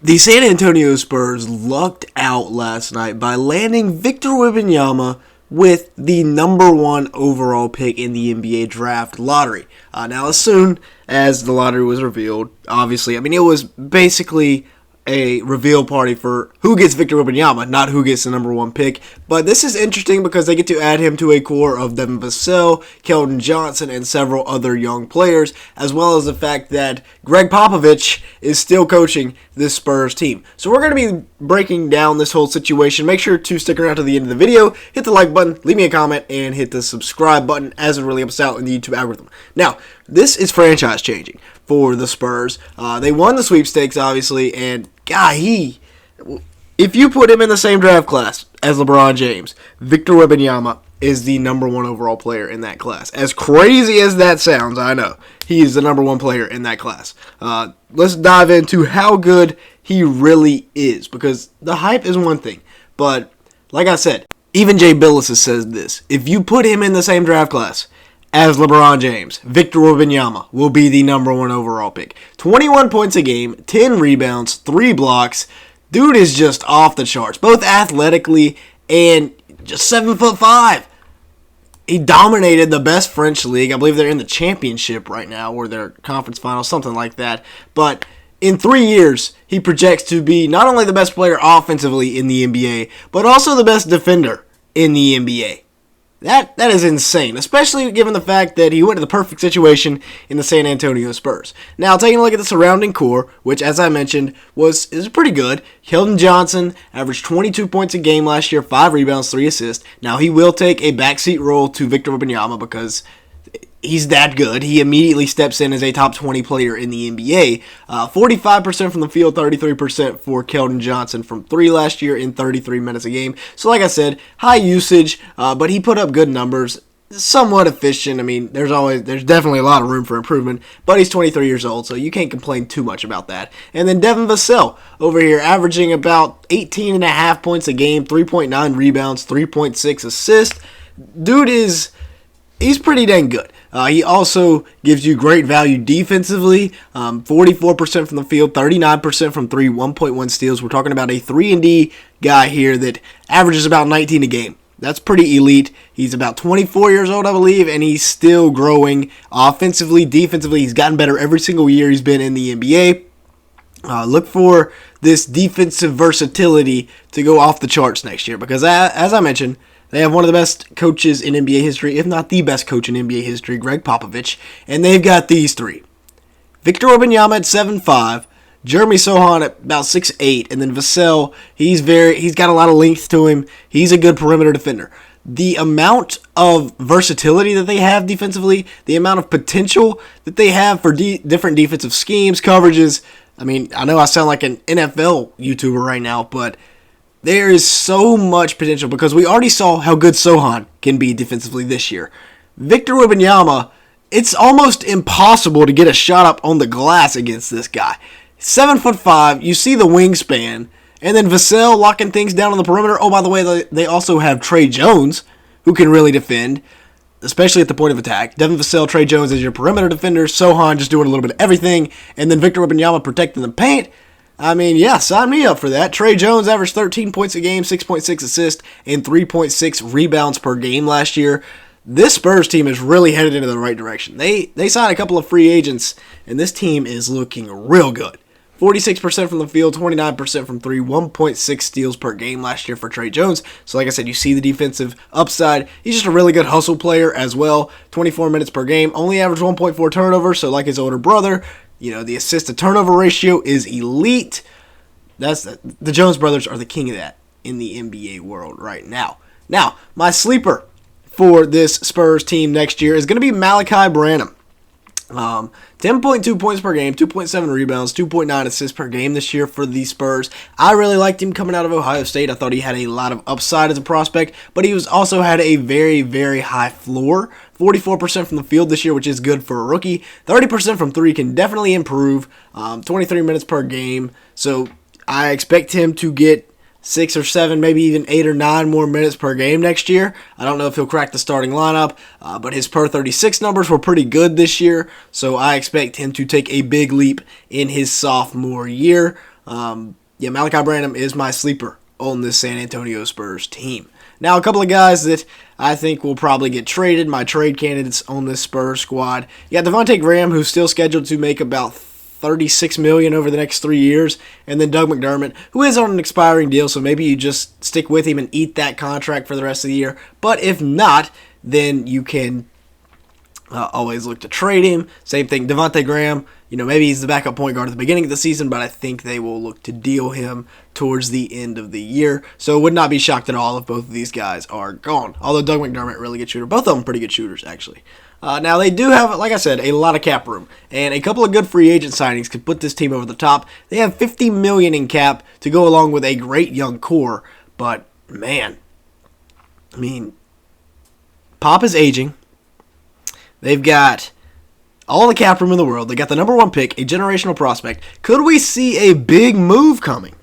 The San Antonio Spurs lucked out last night by landing Victor Wembenyama with the number one overall pick in the NBA draft lottery. Now, as soon as the lottery was revealed, obviously, it was basically a reveal party for who gets Victor Wembenyama, not who gets the number one pick. But this is interesting because they get to add him to a core of Devin Vassell, Keldon Johnson, and several other young players, as well as the fact that Greg Popovich is still coaching this Spurs team. So we're going to be breaking down this whole situation. Make sure to stick around to the end of the video, hit the like button, leave me a comment, and hit the subscribe button as it really helps out in the YouTube algorithm. Now, this is franchise changing for the Spurs. They won the sweepstakes, obviously, and if you put him in the same draft class as LeBron James, Victor Wembanyama is the number one overall player in that class. As crazy as that sounds, I know, he is the number one player in that class. Let's dive into how good he really is, because the hype is one thing, but like I said, even Jay Billis says this: if you put him in the same draft class as LeBron James, Victor Wembanyama will be the number one overall pick. 21 points a game, 10 rebounds, 3 blocks. Dude is just off the charts, both athletically and just 7'5". He dominated the best French league. I believe they're in the championship right now, or their conference finals, something like that. But in 3 years, he projects to be not only the best player offensively in the NBA, but also the best defender in the NBA. That is insane, especially given the fact that he went to the perfect situation in the San Antonio Spurs. Now, taking a look at the surrounding core, which, as I mentioned, is pretty good. Keldon Johnson averaged 22 points a game last year, 5 rebounds, 3 assists. Now, he will take a backseat role to Victor Wembanyama because he's that good. He immediately steps in as a top 20 player in the NBA. 45% from the field, 33% for Keldon Johnson from 3 last year in 33 minutes a game. So like I said, high usage, but he put up good numbers. Somewhat efficient. There's definitely a lot of room for improvement, but he's 23 years old, so you can't complain too much about that. And then Devin Vassell over here, averaging about 18.5 points a game, 3.9 rebounds, 3.6 assists. Dude he's pretty dang good. He also gives you great value defensively, 44% from the field, 39% from 3, 1.1 steals. We're talking about a 3-and-D guy here that averages about 19 a game. That's pretty elite. He's about 24 years old, I believe, and he's still growing offensively, defensively. He's gotten better every single year he's been in the NBA. Look for this defensive versatility to go off the charts next year because, as I mentioned, they have one of the best coaches in NBA history, if not the best coach in NBA history, Greg Popovich, and they've got these three. Victor Wembanyama at 7'5", Jeremy Sohan at about 6'8", and then Vassell, he's got a lot of length to him. He's a good perimeter defender. The amount of versatility that they have defensively, the amount of potential that they have for different defensive schemes, coverages. I know I sound like an NFL YouTuber right now, but there is so much potential because we already saw how good Sohan can be defensively this year. Victor Wembanyama, it's almost impossible to get a shot up on the glass against this guy. 7'5", you see the wingspan, and then Vassell locking things down on the perimeter. Oh, by the way, they also have Trey Jones, who can really defend, especially at the point of attack. Devin Vassell, Trey Jones as your perimeter defender, Sohan just doing a little bit of everything, and then Victor Wembanyama protecting the paint. Sign me up for that. Trey Jones averaged 13 points a game, 6.6 assists, and 3.6 rebounds per game last year. This Spurs team is really headed into the right direction. They signed a couple of free agents, and this team is looking real good. 46% from the field, 29% from 3, 1.6 steals per game last year for Trey Jones. So like I said, you see the defensive upside. He's just a really good hustle player as well. 24 minutes per game, only averaged 1.4 turnovers, so like his older brother. The assist-to-turnover ratio is elite. The Jones brothers are the king of that in the NBA world right now. Now, my sleeper for this Spurs team next year is going to be Malachi Branham. 10.2 points per game, 2.7 rebounds, 2.9 assists per game this year for the Spurs. I really liked him coming out of Ohio State. I thought he had a lot of upside as a prospect, but he also had a very, very high floor. 44% from the field this year, which is good for a rookie. 30% from 3 can definitely improve. 23 minutes per game. So I expect him to get 6 or 7, maybe even 8 or 9 more minutes per game next year. I don't know if he'll crack the starting lineup, but his per 36 numbers were pretty good this year, so I expect him to take a big leap in his sophomore year. Yeah, Malachi Branham is my sleeper on this San Antonio Spurs team. Now, a couple of guys that I think will probably get traded, my trade candidates on this Spurs squad. You got Devontae Graham, who's still scheduled to make about $36 million over the next 3 years, and then Doug McDermott, who is on an expiring deal, so maybe you just stick with him and eat that contract for the rest of the year. But if not, then you can always look to trade him. Same thing, Devontae Graham. Maybe he's the backup point guard at the beginning of the season, but I think they will look to deal him towards the end of the year. So would not be shocked at all if both of these guys are gone. Although Doug McDermott, really good shooter. Both of them pretty good shooters, actually. Now, they do have, like I said, a lot of cap room. And a couple of good free agent signings could put this team over the top. They have $50 million in cap to go along with a great young core. But, man, Pop is aging. They've got all the cap room in the world. They got the number 1 pick, a generational prospect. Could we see a big move coming?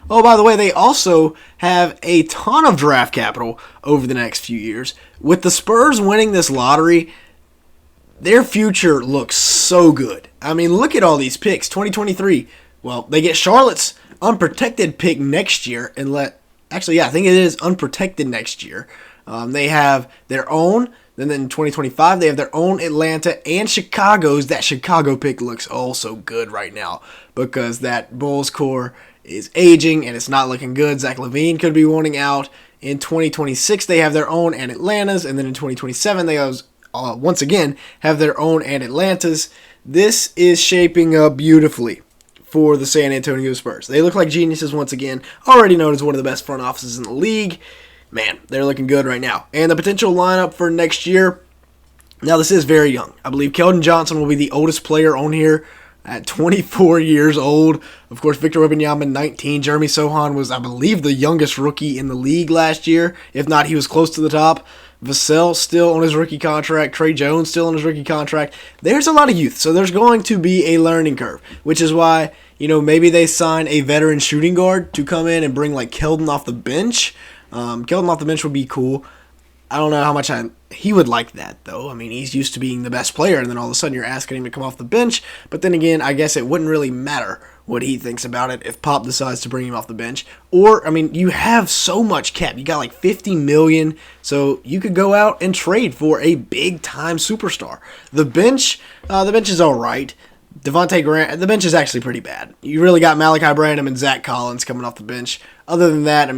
Oh, by the way, they also have a ton of draft capital over the next few years. With the Spurs winning this lottery, their future looks so good. Look at all these picks. 2023, well, they get Charlotte's unprotected pick next year. Actually, I think it is unprotected next year. They have their own. Then in 2025, they have their own Atlanta and Chicago's. That Chicago pick looks also good right now because that Bulls core is aging and it's not looking good. Zach LaVine could be wanting out. In 2026, they have their own and Atlanta's. And then in 2027, they once again have their own and Atlanta's. This is shaping up beautifully for the San Antonio Spurs. They look like geniuses once again. Already known as one of the best front offices in the league. Man, they're looking good right now. And the potential lineup for next year, now this is very young. I believe Keldon Johnson will be the oldest player on here at 24 years old. Of course, Victor Wembenyama, 19. Jeremy Sohan was, I believe, the youngest rookie in the league last year. If not, he was close to the top. Vassell still on his rookie contract. Trey Jones still on his rookie contract. There's a lot of youth, so there's going to be a learning curve, which is why, maybe they sign a veteran shooting guard to come in and bring like Keldon off the bench. Keldon off the bench would be cool. I don't know how much he would like that, though. He's used to being the best player, and then all of a sudden you're asking him to come off the bench. But then again, I guess it wouldn't really matter what he thinks about it if Pop decides to bring him off the bench. Or, you have so much cap. You got like $50 million, so you could go out and trade for a big-time superstar. The bench is all right. Devontae Graham, the bench is actually pretty bad. You really got Malachi Branham and Zach Collins coming off the bench. Other than that,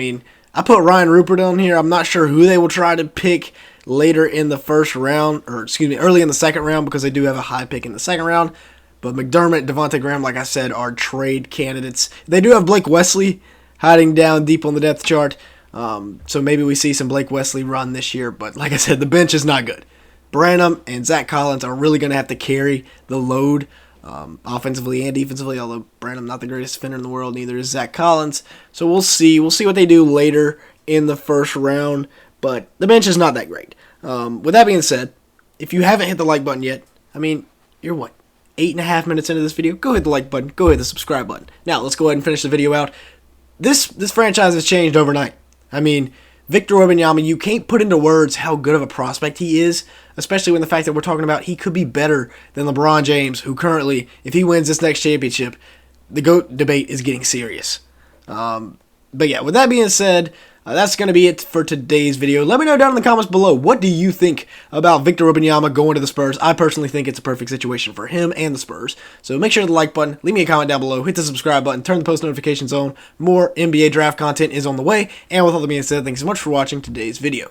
I put Ryan Rupert on here. I'm not sure who they will try to pick later in the first round, early in the second round, because they do have a high pick in the second round. But McDermott, Devontae Graham, like I said, are trade candidates. They do have Blake Wesley hiding down deep on the depth chart. So maybe we see some Blake Wesley run this year. But like I said, the bench is not good. Branham and Zach Collins are really going to have to carry the load offensively and defensively, although Branham not the greatest defender in the world, neither is Zach Collins. So we'll see what they do later in the first round, but the bench is not that great. With that being said, if you haven't hit the like button yet, you're 8.5 minutes into this video, go hit the like button, go hit the subscribe button. Now let's go ahead and finish the video out. This franchise has changed overnight. Victor Wembenyama, you can't put into words how good of a prospect he is, especially when the fact that we're talking about he could be better than LeBron James, who currently, if he wins this next championship, the GOAT debate is getting serious. But yeah, with that being said, that's going to be it for today's video. Let me know down in the comments below, what do you think about Victor Wembenyama going to the Spurs? I personally think it's a perfect situation for him and the Spurs. So make sure to hit the like button, leave me a comment down below, hit the subscribe button, turn the post notifications on. More NBA draft content is on the way. And with all that being said, thanks so much for watching today's video.